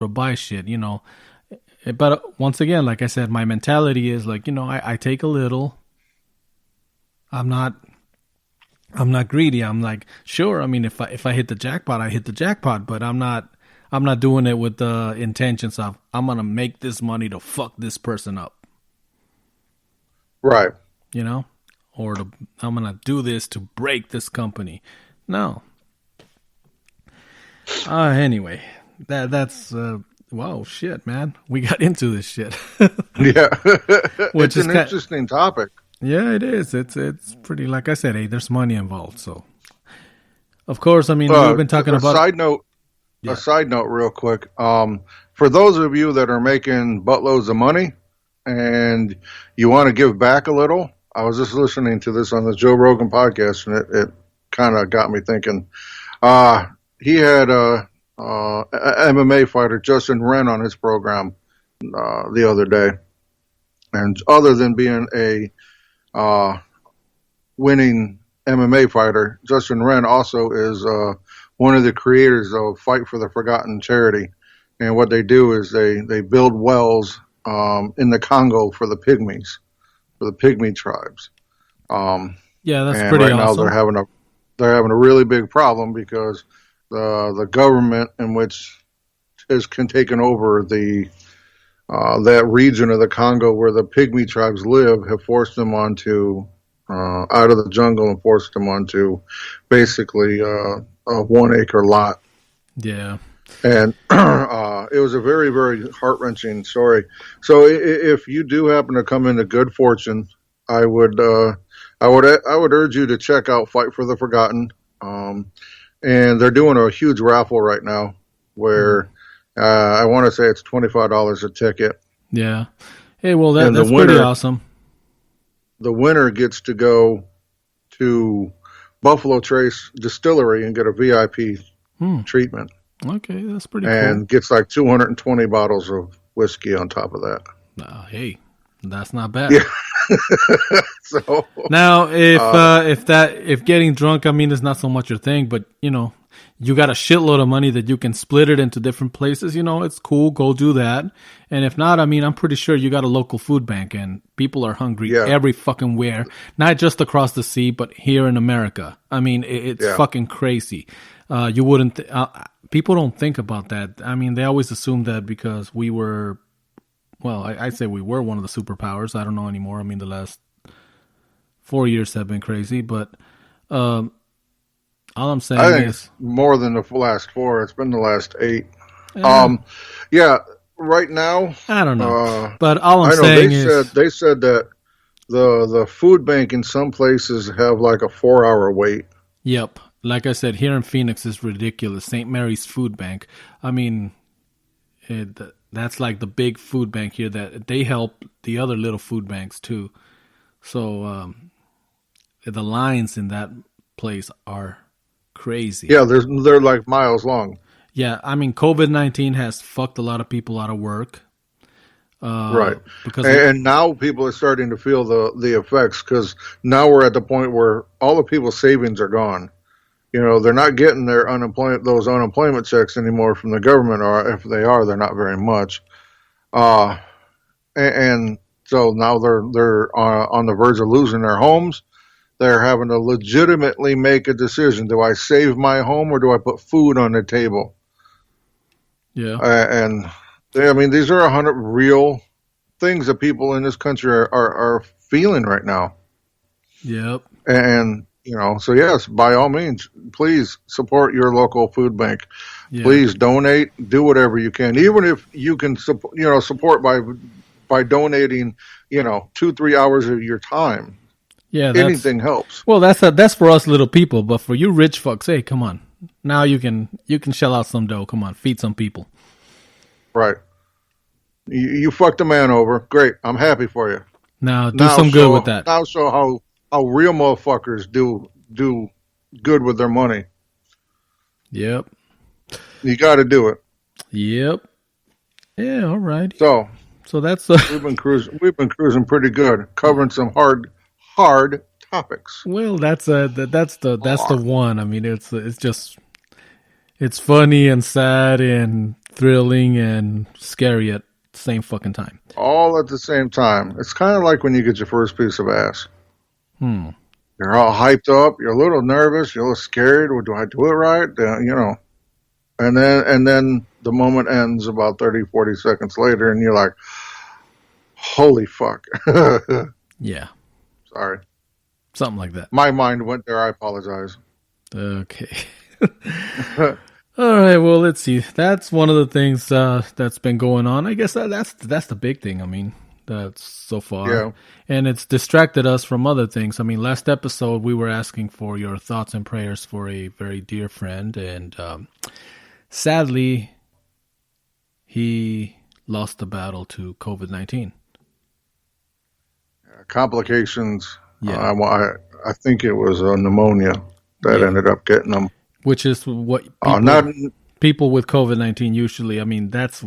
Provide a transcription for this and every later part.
to buy shit, you know. But once again, like I said, my mentality is like, you know, I take a little. I'm not greedy. I'm like, sure. I mean, if I hit the jackpot, I hit the jackpot. But I'm not doing it with the intentions of I'm gonna make this money to fuck this person up. Right. You know, or I'm gonna do this to break this company. No. Anyway, that's wow, shit, man. We got into this shit. Yeah. Which It's is an interesting topic. Yeah, it is. It's pretty. Like I said, hey, there's money involved. So, of course, I mean, we've been talking about. A side note, real quick. For those of you that are making buttloads of money and you want to give back a little, I was just listening to this on the Joe Rogan podcast, and it kind of got me thinking. He had a MMA fighter, Justin Wren, on his program the other day, and other than being a winning MMA fighter, Justin Wren also is one of the creators of Fight for the Forgotten charity. And what they do is they build wells in the Congo for the pygmies, for the pygmy tribes. Yeah, that's and pretty right awesome. now they're having a really big problem because the government in which has taken over the that region of the Congo where the pygmy tribes live have forced them onto out of the jungle and forced them onto basically a 1 acre lot. Yeah. And it was a very, very heart-wrenching story. So if you do happen to come into good fortune, I would urge you to check out Fight for the Forgotten. And they're doing a huge raffle right now where I want to say it's $25 a ticket. Yeah. Hey, well, that's pretty awesome. The winner gets to go to Buffalo Trace Distillery and get a VIP treatment. Okay, that's pretty cool. And gets like 220 bottles of whiskey on top of that. Hey, that's not bad. Yeah. So now, if getting drunk, I mean, is not so much your thing, but you know, you got a shitload of money that you can split it into different places. You know, it's cool. Go do that. And if not, I mean, I'm pretty sure you got a local food bank, and people are hungry every fucking where, not just across the sea, but here in America. I mean, it's fucking crazy. You wouldn't. People don't think about that. I mean, they always assume that because we were. Well, I'd say we were one of the superpowers. I don't know anymore. I mean, the last 4 years have been crazy, but all I'm saying is more than the last 4. It's been the last 8. Right now I don't know, but all I'm saying is they said that the food bank in some places have like a 4-hour wait. Yep, like I said, here in Phoenix is ridiculous. St. Mary's Food Bank. I mean, that's like the big food bank here that they help the other little food banks too. So the lines in that place are crazy. Yeah, they're like miles long. Yeah, I mean, COVID-19 has fucked a lot of people out of work. Right. And now people are starting to feel the effects because now we're at the point where all the people's savings are gone. You know, they're not getting those unemployment checks anymore from the government, or if they are, they're not very much. And so now they're on the verge of losing their homes. They're having to legitimately make a decision. Do I save my home or do I put food on the table? Yeah. I mean, these are 100 real things that people in this country are feeling right now. Yep. And, you know, so yes, by all means, please support your local food bank. Yeah. Please donate, do whatever you can. Even if you can support by donating, 2-3 hours of your time. Yeah, anything helps. Well, that's for us little people, but for you rich fucks, hey, come on. Now you can shell out some dough. Come on, feed some people. Right. You fucked a man over. Great. I'm happy for you. Now do some good with that. Now show how real motherfuckers do good with their money. Yep. You got to do it. Yep. Yeah. All right. So that's we've been cruising pretty good, covering some hard topics. Well, that's the one. I mean, it's funny and sad and thrilling and scary at the same fucking time. All at the same time. It's kind of like when you get your first piece of ass. You're all hyped up. You're a little nervous. You're a little scared. Well, do I do it right? And then the moment ends about 30, 40 seconds later, and you're like, holy fuck. Yeah. Sorry. Something like that. My mind went there. I apologize. Okay. All right. Well, let's see. That's one of the things that's been going on. I guess that's the big thing. I mean, that's so far. Yeah. And it's distracted us from other things. I mean, last episode, we were asking for your thoughts and prayers for a very dear friend. And sadly, he lost the battle to COVID-19. Complications. Yeah. I think it was pneumonia that ended up getting him. Which is what people with COVID-19 usually, I mean, that's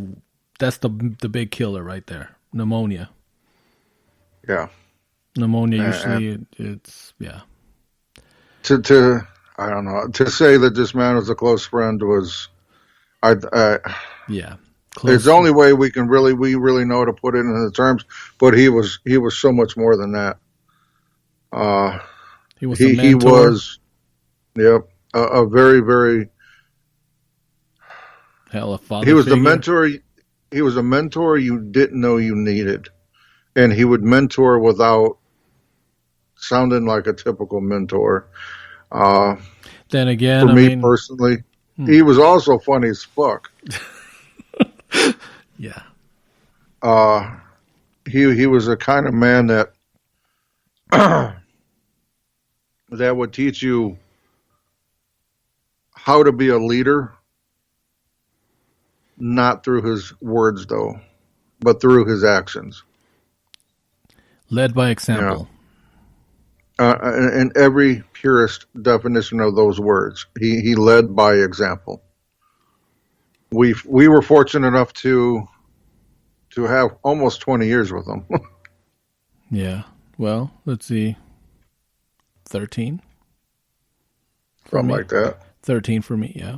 the big killer right there. Pneumonia. Yeah. Pneumonia usually it's yeah. To I don't know, to say that this man was a close friend was yeah. Close. It's the only way we really know to put it into the terms, but he was so much more than that. He was a mentor. He was a very, very hell, a father. He was figure. the mentor. He was a mentor you didn't know you needed, and he would mentor without sounding like a typical mentor. Then again, for me personally, he was also funny as fuck. Yeah. He was a kind of man that that would teach you how to be a leader, not through his words though, but through his actions. Led by example. In every purest definition of those words, he led by example. We were fortunate enough to have almost 20 years with him. Yeah. Well, let's see. 13? Something like that. 13 for me, yeah.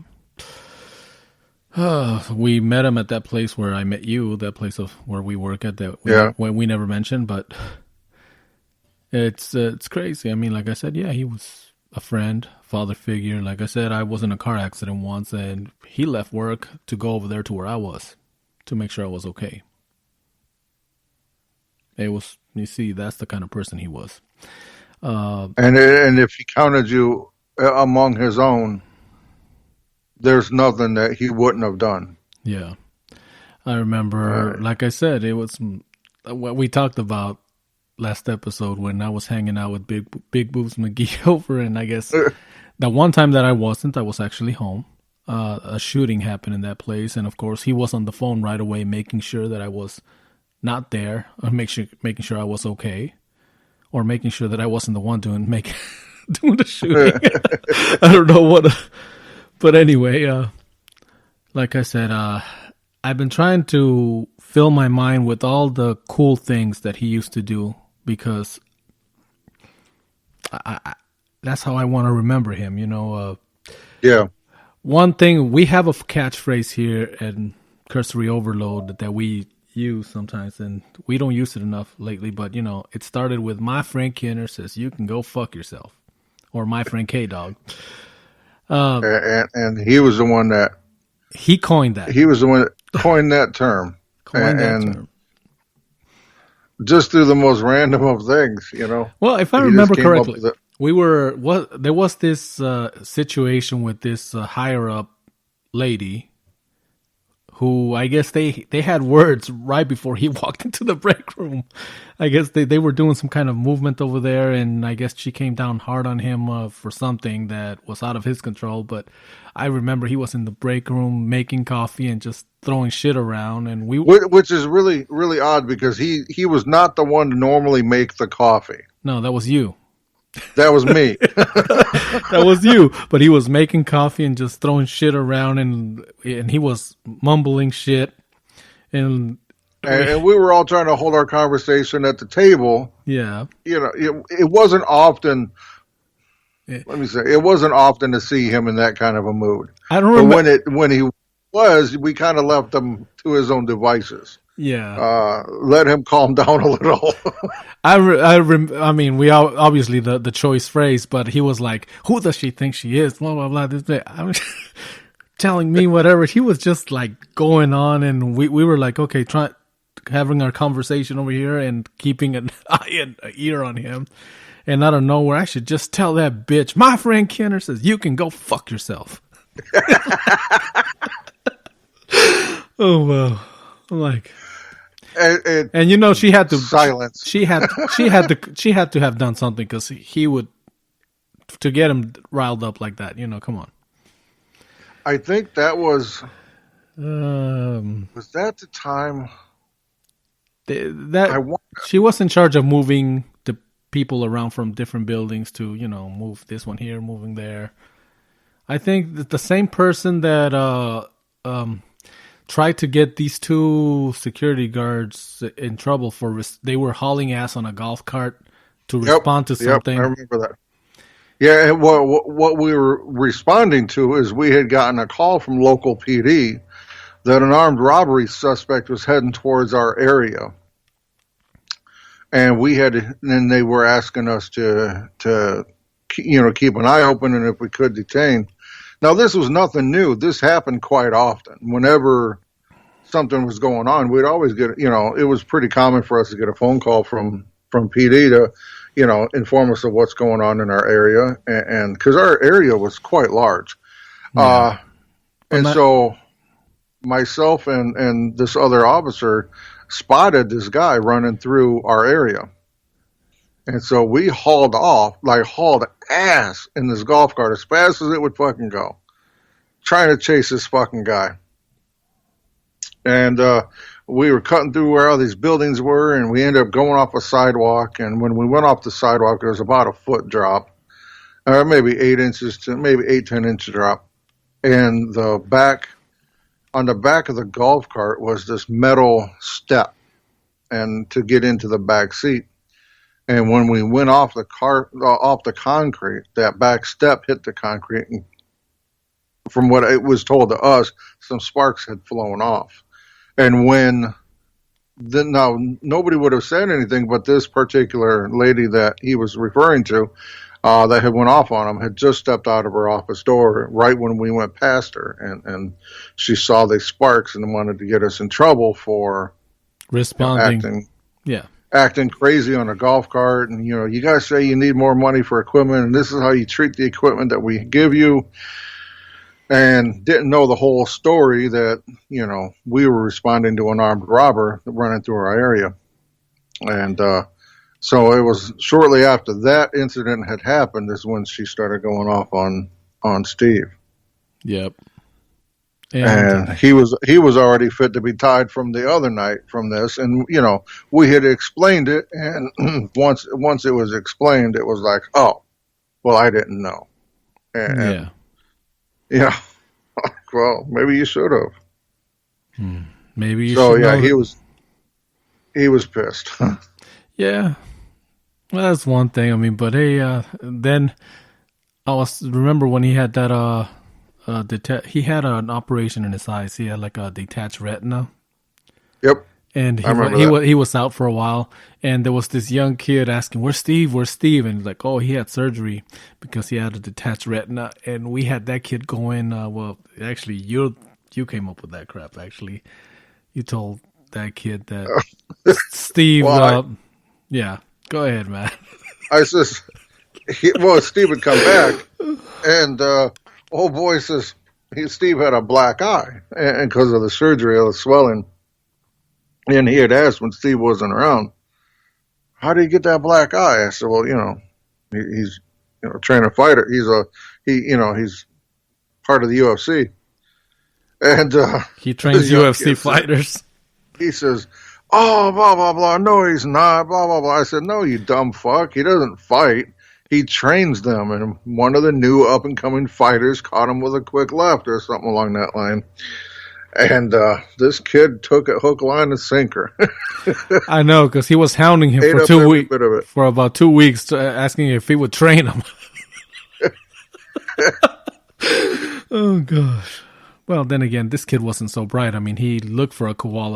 We met him at that place where I met you, that place of where we work at that we never mentioned, but it's crazy. I mean, like I said, yeah, he was a friend, father figure. Like I said, I was in a car accident once, and he left work to go over there to where I was to make sure I was okay. It was, you see, that's the kind of person he was. And if he counted you among his own, there's nothing that he wouldn't have done. Yeah. I remember, like I said, it was what we talked about last episode when I was hanging out with Big Boobs McGee over, and I guess the one time that I was actually home. A shooting happened in that place, and of course he was on the phone right away making sure that I was not there, or making sure I was okay, or making sure that I wasn't the one doing the shooting. I don't know what, but anyway, like I said, I've been trying to fill my mind with all the cool things that he used to do, because that's how I want to remember him, you know. Yeah. One thing, we have a catchphrase here at Cursory Overload that we use sometimes, and we don't use it enough lately, but, you know, it started with my friend Kinner says, you can go fuck yourself. Or my friend K-Dog. And he was the one that... He coined that. He was the one that coined that term. Term. Just through the most random of things, you know. Well, if I remember correctly, there was this situation with this higher up lady who, I guess they had words right before he walked into the break room. I guess they were doing some kind of movement over there, and I guess she came down hard on him for something that was out of his control. But I remember he was in the break room making coffee and just throwing shit around, and which is really, really odd, because he was not the one to normally make the coffee. No, that was you. That was me. That was you. But he was making coffee and just throwing shit around, and he was mumbling shit. And we were all trying to hold our conversation at the table. Yeah. You know, it wasn't often. Let me say, it wasn't often to see him in that kind of a mood. I don't remember when was, we kind of left him to his own devices. Yeah. Let him calm down a little. I mean, we all, obviously the choice phrase, but he was like, "Who does she think she is?" Blah blah blah. This, I mean, telling me whatever. He was just like going on, and we were like, okay, having our conversation over here and keeping an eye and an ear on him. And out of nowhere, I should just tell that bitch. My friend Kenner says you can go fuck yourself. Oh well, I'm like. And you know she had to silence. She had to have done something because he would to get him riled up like that. You know, come on. I think that was that the time that she was in charge of moving the people around from different buildings to move this one here, moving there. I think that the same person that tried to get these two security guards in trouble for they were hauling ass on a golf cart to respond to something. I remember that. Yeah, what we were responding to is we had gotten a call from local PD that an armed robbery suspect was heading towards our area, and then they were asking us to keep an eye open and if we could detain. Now, this was nothing new. This happened quite often. Whenever something was going on, we'd always get, it was pretty common for us to get a phone call from PD to, inform us of what's going on in our area. And because our area was quite large. Yeah. So myself and this other officer spotted this guy running through our area. And so we hauled ass in this golf cart as fast as it would fucking go, trying to chase this fucking guy. And we were cutting through where all these buildings were, and we ended up going off a sidewalk. And when we went off the sidewalk, there was about a foot drop, or maybe 10 inch drop. And on the back of the golf cart was this metal step, and to get into the back seat. And when we went off the concrete, that back step hit the concrete, and from what it was told to us, some sparks had flown off. And now nobody would have said anything, but this particular lady that he was referring to, that had went off on him, had just stepped out of her office door right when we went past her, and she saw the sparks and wanted to get us in trouble for responding. Acting crazy on a golf cart, and you guys say you need more money for equipment, and this is how you treat the equipment that we give you, and didn't know the whole story that we were responding to an armed robber running through our area. And so it was shortly after that incident had happened is when she started going off on Steve. Yep. And he was already fit to be tied from the other night from this, and we had explained it, and once it was explained, it was like, oh, well, I didn't know, and well, maybe you should have. Maybe you. So yeah, he was pissed. Yeah, well, that's one thing. I mean, but hey, then remember when he had that he had an operation in his eyes. He had like a detached retina. Yep. And he was out for a while, and there was this young kid asking, "Where's Steve? Where's Steve?" And he's like, "Oh, he had surgery because he had a detached retina." And we had that kid going. Well, actually, you came up with that crap. Actually, you told that kid that Steve. Yeah, go ahead, man. I says, Steve would come back, and old boy says Steve had a black eye, and because of the surgery, of the swelling. And he had asked when Steve wasn't around, "How did he get that black eye?" I said, "Well, he's a trainer fighter. He's part of the UFC, and he trains UFC fighters." He says, "Oh, blah blah blah. No, he's not. Blah blah blah." I said, "No, you dumb fuck. He doesn't fight. He trains them." And one of the new up and coming fighters caught him with a quick left or something along that line. And this kid took it hook, line, and sinker. I know, because he was hounding him for 2 weeks, for about 2 weeks, asking if he would train him. Oh gosh! Well, then again, this kid wasn't so bright. I mean, he looked for a koala.